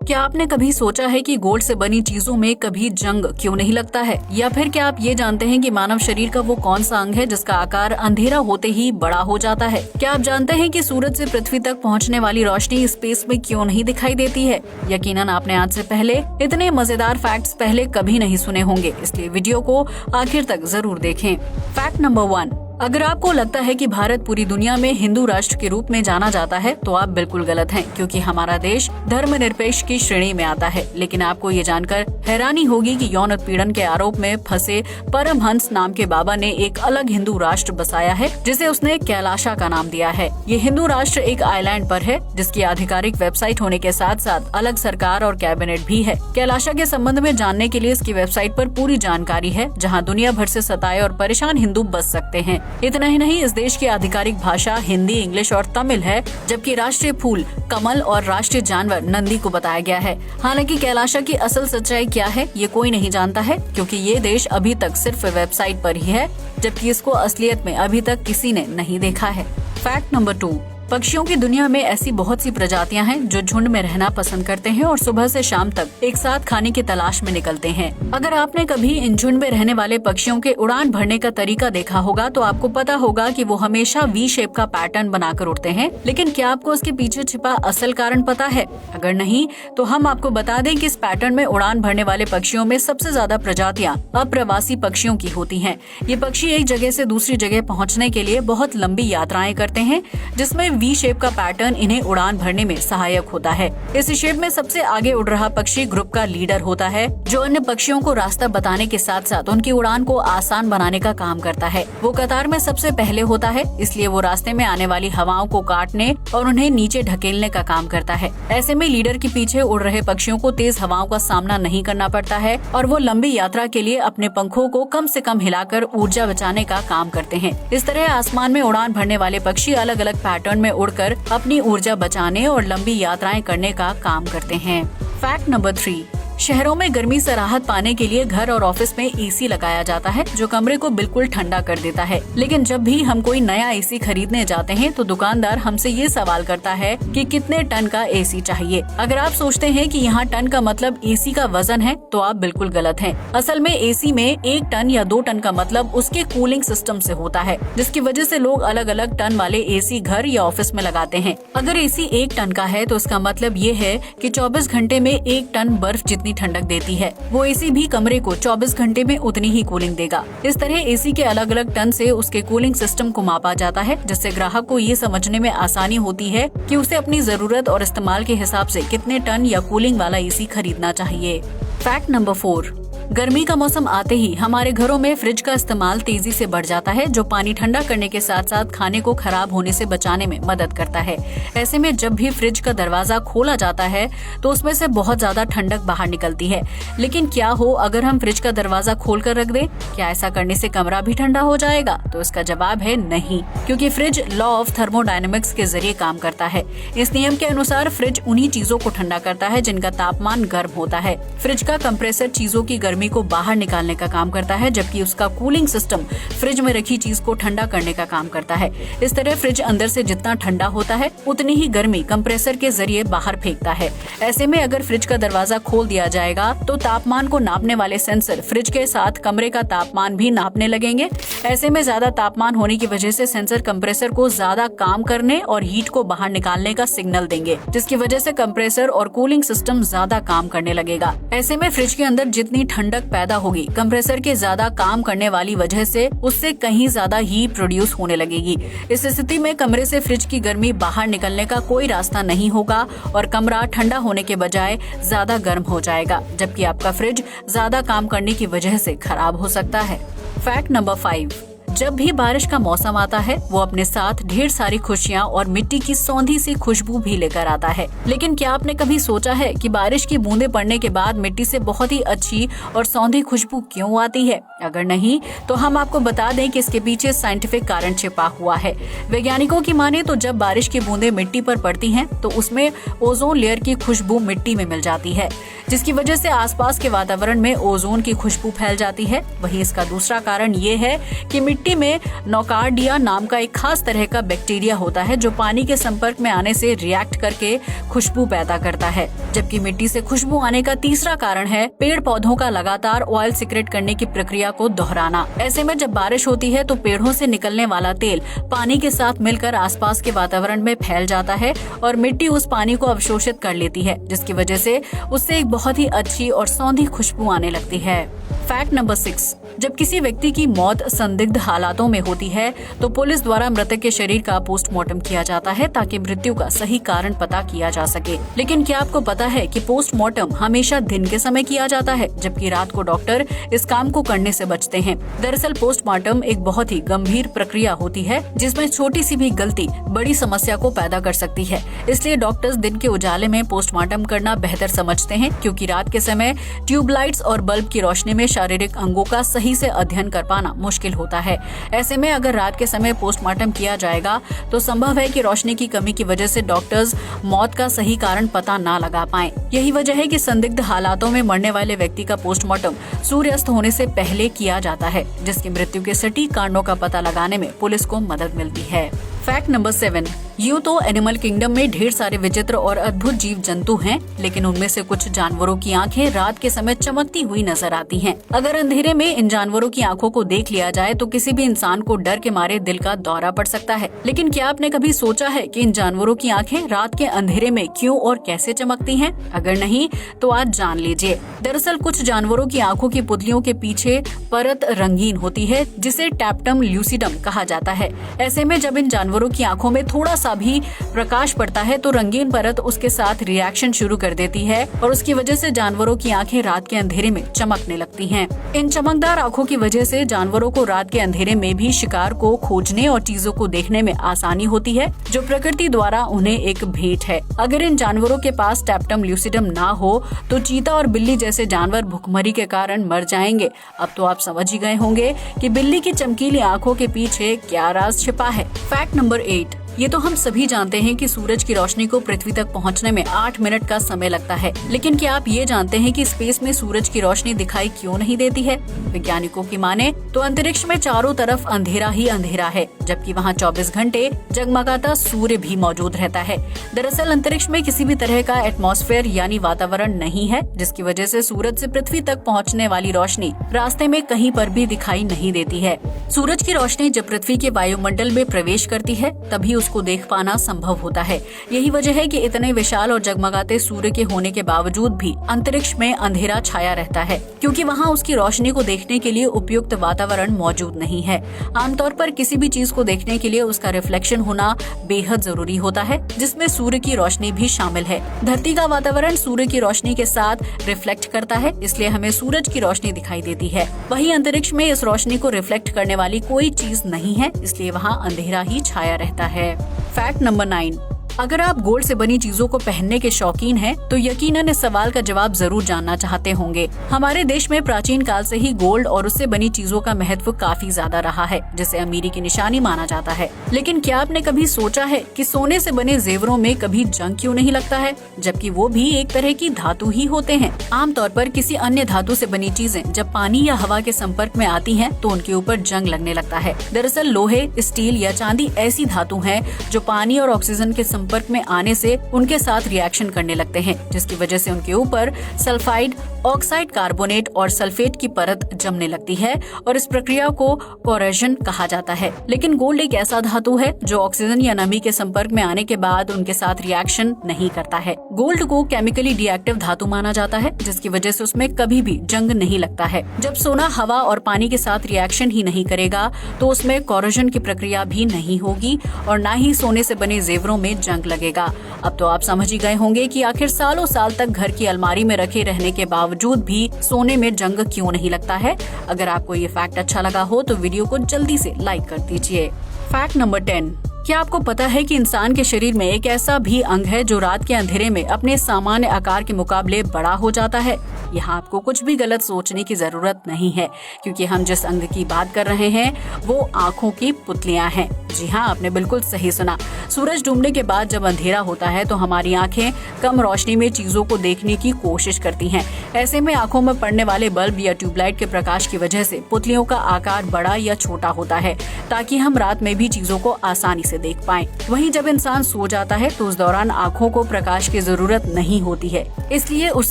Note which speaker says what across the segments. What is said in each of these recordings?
Speaker 1: क्या आपने कभी सोचा है कि गोल्ड से बनी चीजों में कभी जंग क्यों नहीं लगता है? या फिर क्या आप ये जानते हैं कि मानव शरीर का वो कौन सा अंग है जिसका आकार अंधेरा होते ही बड़ा हो जाता है? क्या आप जानते हैं कि सूरज से पृथ्वी तक पहुंचने वाली रोशनी स्पेस में क्यों नहीं दिखाई देती है? यकीनन आपने आज से पहले इतने मजेदार फैक्ट्स पहले कभी नहीं सुने होंगे, इसलिए वीडियो को आखिर तक जरूर देखें। फैक्ट नंबर 1, अगर आपको लगता है कि भारत पूरी दुनिया में हिंदू राष्ट्र के रूप में जाना जाता है तो आप बिल्कुल गलत हैं, क्योंकि हमारा देश धर्मनिरपेक्ष की श्रेणी में आता है। लेकिन आपको ये जानकर हैरानी होगी कि यौन उत्पीड़न के आरोप में फंसे परमहंस नाम के बाबा ने एक अलग हिंदू राष्ट्र बसाया है, जिसे उसने कैलाशा का नाम दिया है। ये हिंदू राष्ट्र एक आइलैंड पर है, जिसकी आधिकारिक वेबसाइट होने के साथ साथ अलग सरकार और कैबिनेट भी है। कैलाशा के संबंध में जानने के लिए इसकी वेबसाइट पर पूरी जानकारी है, जहाँ दुनिया भर से सताए और परेशान हिंदू बस सकते हैं। इतना ही नहीं, इस देश की आधिकारिक भाषा हिंदी, इंग्लिश और तमिल है, जबकि राष्ट्रीय फूल कमल और राष्ट्रीय जानवर नंदी को बताया गया है। हालांकि कैलाशा की असल सच्चाई क्या है ये कोई नहीं जानता है, क्योंकि ये देश अभी तक सिर्फ वेबसाइट पर ही है, जबकि इसको असलियत में अभी तक किसी ने नहीं देखा है। फैक्ट नंबर 2, पक्षियों की दुनिया में ऐसी बहुत सी प्रजातियां हैं जो झुंड में रहना पसंद करते हैं और सुबह से शाम तक एक साथ खाने की तलाश में निकलते हैं। अगर आपने कभी इन झुंड में रहने वाले पक्षियों के उड़ान भरने का तरीका देखा होगा तो आपको पता होगा कि वो हमेशा वी शेप का पैटर्न बनाकर उड़ते हैं। लेकिन क्या आपको उसके पीछे छिपा असल कारण पता है? अगर नहीं तो हम आपको बता दें कि इस पैटर्न में उड़ान भरने वाले पक्षियों में सबसे ज्यादा प्रजातियां अप्रवासी पक्षियों की होती हैं। ये पक्षी एक जगह से दूसरी जगह पहुँचने के लिए बहुत लंबी यात्राएं करते हैं, जिसमें वी शेप का पैटर्न इन्हें उड़ान भरने में सहायक होता है। इस शेप में सबसे आगे उड़ रहा पक्षी ग्रुप का लीडर होता है, जो अन्य पक्षियों को रास्ता बताने के साथ साथ उनकी उड़ान को आसान बनाने का काम करता है। वो कतार में सबसे पहले होता है, इसलिए वो रास्ते में आने वाली हवाओं को काटने और उन्हें नीचे ढकेलने का काम करता है। ऐसे में लीडर के पीछे उड़ रहे पक्षियों को तेज हवाओं का सामना नहीं करना पड़ता है और वो लंबी यात्रा के लिए अपने पंखों को कम से कम हिलाकर ऊर्जा बचाने का काम करते हैं। इस तरह आसमान में उड़ान भरने वाले पक्षी अलग अलग पैटर्न में उड़कर अपनी ऊर्जा बचाने और लंबी यात्राएं करने का काम करते हैं। फैक्ट नंबर 3, शहरों में गर्मी से राहत पाने के लिए घर और ऑफिस में एसी लगाया जाता है, जो कमरे को बिल्कुल ठंडा कर देता है। लेकिन जब भी हम कोई नया एसी खरीदने जाते हैं तो दुकानदार हमसे ये सवाल करता है कि कितने टन का एसी चाहिए। अगर आप सोचते हैं कि यहाँ टन का मतलब एसी का वजन है तो आप बिल्कुल गलत हैं। असल में एसी में 1 टन या 2 टन का मतलब उसके कूलिंग सिस्टम से होता है, जिसकी वजह से लोग अलग अलग टन वाले एसी घर या ऑफिस में लगाते हैं। अगर एसी 1 टन का है तो इसका मतलब ये है कि 24 घंटे में 1 टन बर्फ जितनी ठंडक देती है। वो एसी भी कमरे को 24 घंटे में उतनी ही कूलिंग देगा। इस तरह एसी के अलग अलग टन से उसके कूलिंग सिस्टम को मापा जाता है, जिससे ग्राहक को ये समझने में आसानी होती है कि उसे अपनी जरूरत और इस्तेमाल के हिसाब से कितने टन या कूलिंग वाला एसी खरीदना चाहिए। फैक्ट नंबर 4, गर्मी का मौसम आते ही हमारे घरों में फ्रिज का इस्तेमाल तेजी से बढ़ जाता है, जो पानी ठंडा करने के साथ साथ खाने को खराब होने से बचाने में मदद करता है। ऐसे में जब भी फ्रिज का दरवाजा खोला जाता है तो उसमें से बहुत ज्यादा ठंडक बाहर निकलती है। लेकिन क्या हो अगर हम फ्रिज का दरवाजा खोल कर रख दें? क्या ऐसा करने से कमरा भी ठंडा हो जाएगा? तो इसका जवाब है नहीं, क्योंकि फ्रिज लॉ ऑफ थर्मोडायनेमिक्स के जरिए काम करता है। इस नियम के अनुसार फ्रिज उन्हीं चीजों को ठंडा करता है जिनका तापमान गर्म होता है। फ्रिज का कंप्रेसर चीजों की गर्मी को बाहर निकालने का काम करता है, जबकि उसका कूलिंग सिस्टम फ्रिज में रखी चीज को ठंडा करने का काम करता है। इस तरह फ्रिज अंदर से जितना ठंडा होता है उतनी ही गर्मी कंप्रेसर के जरिए बाहर फेंकता है। ऐसे में अगर फ्रिज का दरवाजा खोल दिया जाएगा तो तापमान को नापने वाले सेंसर फ्रिज के साथ कमरे का तापमान भी नापने लगेंगे। ऐसे में ज्यादा तापमान होने की वजह से सेंसर कंप्रेसर को ज्यादा काम करने और हीट को बाहर निकालने का सिग्नल देंगे, जिसकी वजह से कंप्रेसर और कूलिंग सिस्टम ज्यादा काम करने लगेगा। ऐसे में फ्रिज के अंदर जितनी ठंडक पैदा होगी कंप्रेसर के ज्यादा काम करने वाली वजह से उससे कहीं ज्यादा हीट प्रोड्यूस होने लगेगी। इस स्थिति में कमरे से फ्रिज की गर्मी बाहर निकलने का कोई रास्ता नहीं होगा और कमरा ठंडा होने के बजाय ज्यादा गर्म हो जाएगा, जबकि आपका फ्रिज ज्यादा काम करने की वजह से खराब हो सकता है। फैक्ट नंबर 5, जब भी बारिश का मौसम आता है वो अपने साथ ढेर सारी खुशियाँ और मिट्टी की सौंधी सी खुशबू भी लेकर आता है। लेकिन क्या आपने कभी सोचा है कि बारिश की बूंदें पड़ने के बाद मिट्टी से बहुत ही अच्छी और सौंधी खुशबू क्यों आती है? अगर नहीं तो हम आपको बता दें कि इसके पीछे साइंटिफिक कारण छिपा हुआ है। वैज्ञानिकों की माने तो जब बारिश की बूंदें मिट्टी पर पड़ती हैं तो उसमें ओजोन लेयर की खुशबू मिट्टी में मिल जाती है, जिसकी वजह से आसपास के वातावरण में ओजोन की खुशबू फैल जाती है। वहीं इसका दूसरा कारण ये है कि मिट्टी मिट्टी में नोकार्डिया नाम का एक खास तरह का बैक्टीरिया होता है जो पानी के संपर्क में आने से रिएक्ट करके खुशबू पैदा करता है। जबकि मिट्टी से खुशबू आने का तीसरा कारण है पेड़ पौधों का लगातार ऑयल सीक्रेट करने की प्रक्रिया को दोहराना। ऐसे में जब बारिश होती है तो पेड़ों से निकलने वाला तेल पानी के साथ मिलकर आसपास के वातावरण में फैल जाता है और मिट्टी उस पानी को अवशोषित कर लेती है, जिसकी वजह से उससे एक बहुत ही अच्छी और सौंधी खुशबू आने लगती है। फैक्ट नंबर 6, जब किसी व्यक्ति की मौत संदिग्ध हालातों में होती है तो पुलिस द्वारा मृतक के शरीर का पोस्टमार्टम किया जाता है ताकि मृत्यु का सही कारण पता किया जा सके। लेकिन क्या आपको पता है कि पोस्टमार्टम हमेशा दिन के समय किया जाता है, जबकि रात को डॉक्टर इस काम को करने से बचते हैं। दरअसल पोस्टमार्टम एक बहुत ही गंभीर प्रक्रिया होती है जिसमें छोटी सी भी गलती बड़ी समस्या को पैदा कर सकती है। इसलिए डॉक्टर्स दिन के उजाले में पोस्टमार्टम करना बेहतर समझते हैं, क्योंकि रात के समय ट्यूबलाइट्स और बल्ब की रोशनी में शारीरिक अंगों का सही से अध्ययन कर पाना मुश्किल होता है। ऐसे में अगर रात के समय पोस्टमार्टम किया जाएगा तो संभव है कि रोशनी की कमी की वजह से डॉक्टर्स मौत का सही कारण पता ना लगा पाएं। यही वजह है कि संदिग्ध हालातों में मरने वाले व्यक्ति का पोस्टमार्टम सूर्यास्त होने से पहले किया जाता है, जिसकी मृत्यु के सटीक कारणों का पता लगाने में पुलिस को मदद मिलती है। फैक्ट नंबर 7, यूं तो एनिमल किंगडम में ढेर सारे विचित्र और अद्भुत जीव जंतु हैं, लेकिन उनमें से कुछ जानवरों की आंखें रात के समय चमकती हुई नजर आती हैं। अगर अंधेरे में इन जानवरों की आंखों को देख लिया जाए तो किसी भी इंसान को डर के मारे दिल का दौरा पड़ सकता है। लेकिन क्या आपने कभी सोचा है कि इन जानवरों की आंखें रात के अंधेरे में क्यों और कैसे चमकती हैं? अगर नहीं तो आज जान लीजिए। दरअसल कुछ जानवरों की आंखों की पुतलियों के पीछे परत रंगीन होती है, जिसे टैप्टम ल्यूसिडम कहा जाता है। ऐसे में जब इन जानवरों की आंखों में थोड़ा सा भी प्रकाश पड़ता है तो रंगीन परत उसके साथ रिएक्शन शुरू कर देती है और उसकी वजह से जानवरों की आंखें रात के अंधेरे में चमकने लगती हैं। इन चमकदार आंखों की वजह से जानवरों को रात के अंधेरे में भी शिकार को खोजने और चीजों को देखने में आसानी होती है, जो प्रकृति द्वारा उन्हें एक भेंट है। अगर इन जानवरों के पास टैप्टम ल्यूसिडम ना हो तो चीता और बिल्ली जैसे जानवर भुखमरी के कारण मर जाएंगे। अब तो आप समझ ही गए होंगे कि बिल्ली की चमकीली आंखों के पीछे क्या राज छिपा है। फैक्ट नंबर 8, ये तो हम सभी जानते हैं कि सूरज की रोशनी को पृथ्वी तक पहुंचने में 8 मिनट का समय लगता है, लेकिन क्या आप ये जानते हैं कि स्पेस में सूरज की रोशनी दिखाई क्यों नहीं देती है? वैज्ञानिकों की माने तो अंतरिक्ष में चारों तरफ अंधेरा ही अंधेरा है, जबकि वहाँ 24 घंटे जगमगाता सूर्य भी मौजूद रहता है। दरअसल अंतरिक्ष में किसी भी तरह का एटमॉस्फेयर यानी वातावरण नहीं है, जिसकी वजह से सूरज से पृथ्वी तक पहुँचने वाली रोशनी रास्ते में कहीं पर भी दिखाई नहीं देती है। सूरज की रोशनी जब पृथ्वी के वायुमंडल में प्रवेश करती है तभी उसको देख पाना संभव होता है। यही वजह है कि इतने विशाल और जगमगाते सूर्य के होने के बावजूद भी अंतरिक्ष में अंधेरा छाया रहता है, क्योंकि वहाँ उसकी रोशनी को देखने के लिए उपयुक्त वातावरण मौजूद नहीं है। आमतौर पर किसी भी चीज को देखने के लिए उसका रिफ्लेक्शन होना बेहद जरूरी होता है, जिसमें सूर्य की रोशनी भी शामिल है। धरती का वातावरण सूर्य की रोशनी के साथ रिफ्लेक्ट करता है, इसलिए हमें सूरज की रोशनी दिखाई देती है। वहीं अंतरिक्ष में इस रोशनी को रिफ्लेक्ट करने वाली कोई चीज नहीं है, इसलिए वहाँ अंधेरा ही छाया रहता है। फैक्ट नंबर 9, अगर आप गोल्ड से बनी चीजों को पहनने के शौकीन हैं, तो यकीनन इस सवाल का जवाब जरूर जानना चाहते होंगे। हमारे देश में प्राचीन काल से ही गोल्ड और उससे बनी चीजों का महत्व काफी ज्यादा रहा है, जिसे अमीरी की निशानी माना जाता है। लेकिन क्या आपने कभी सोचा है कि सोने से बने जेवरों में कभी जंग क्यों नहीं लगता है, जबकि वो भी एक तरह की धातु ही होते हैं। आमतौर पर किसी अन्य धातु से बनी चीजें जब पानी या हवा के संपर्क में आती हैं, तो उनके ऊपर जंग लगने लगता है। दरअसल लोहे, स्टील या चांदी ऐसी धातु है जो पानी और ऑक्सीजन के संपर्क में आने से उनके साथ रिएक्शन करने लगते हैं, जिसकी वजह से उनके ऊपर सल्फाइड, ऑक्साइड, कार्बोनेट और सल्फेट की परत जमने लगती है और इस प्रक्रिया को कोरेजन कहा जाता है। लेकिन गोल्ड एक ऐसा धातु है जो ऑक्सीजन या नमी के संपर्क में आने के बाद उनके साथ रिएक्शन नहीं करता है। गोल्ड को केमिकली रिएक्टिव धातु माना जाता है, जिसकी वजह से उसमें कभी भी जंग नहीं लगता है। जब सोना हवा और पानी के साथ रिएक्शन ही नहीं करेगा तो उसमें कोरेजन की प्रक्रिया भी नहीं होगी और न ही सोने से बने जेवरों में जंग लगेगा। अब तो आप समझ ही गए होंगे कि आखिर सालों साल तक घर की अलमारी में रखे रहने के बावजूद भी सोने में जंग क्यों नहीं लगता है। अगर आपको ये फैक्ट अच्छा लगा हो तो वीडियो को जल्दी से लाइक कर दीजिए। फैक्ट नंबर 10, क्या आपको पता है कि इंसान के शरीर में एक ऐसा भी अंग है जो रात के अंधेरे में अपने सामान्य आकार के मुकाबले बड़ा हो जाता है? यहाँ आपको कुछ भी गलत सोचने की जरूरत नहीं है, क्योंकि हम जिस अंग की बात कर रहे हैं वो आँखों की पुतलियां हैं। जी हाँ, आपने बिल्कुल सही सुना। सूरज डूबने के बाद जब अंधेरा होता है तो हमारी आंखें कम रोशनी में चीजों को देखने की कोशिश करती हैं। ऐसे में आंखों में पड़ने वाले बल्ब या ट्यूबलाइट के प्रकाश की वजह से पुतलियों का आकार बड़ा या छोटा होता है, ताकि हम रात में भी चीजों को आसानी से देख पाएं। वहीं जब इंसान सो जाता है तो उस दौरान आंखों को प्रकाश की जरूरत नहीं होती है, इसलिए उस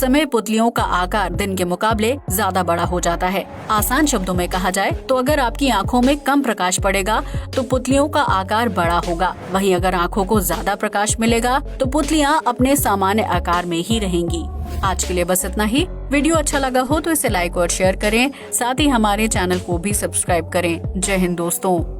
Speaker 1: समय पुतलियों का आकार दिन के मुकाबले ज्यादा बड़ा हो जाता है। आसान शब्दों में कहा जाए तो अगर आपकी आंखों में कम प्रकाश पड़ेगा तो पुतलियों का आकार बड़ा होगा, वहीं अगर आंखों को ज्यादा प्रकाश मिलेगा तो पुतलियां अपने सामान्य आकार में ही रहेंगी। आज के लिए बस इतना ही। वीडियो अच्छा लगा हो तो इसे लाइक और शेयर करें, साथ ही हमारे चैनल को भी सब्सक्राइब करें। जय हिंद दोस्तों।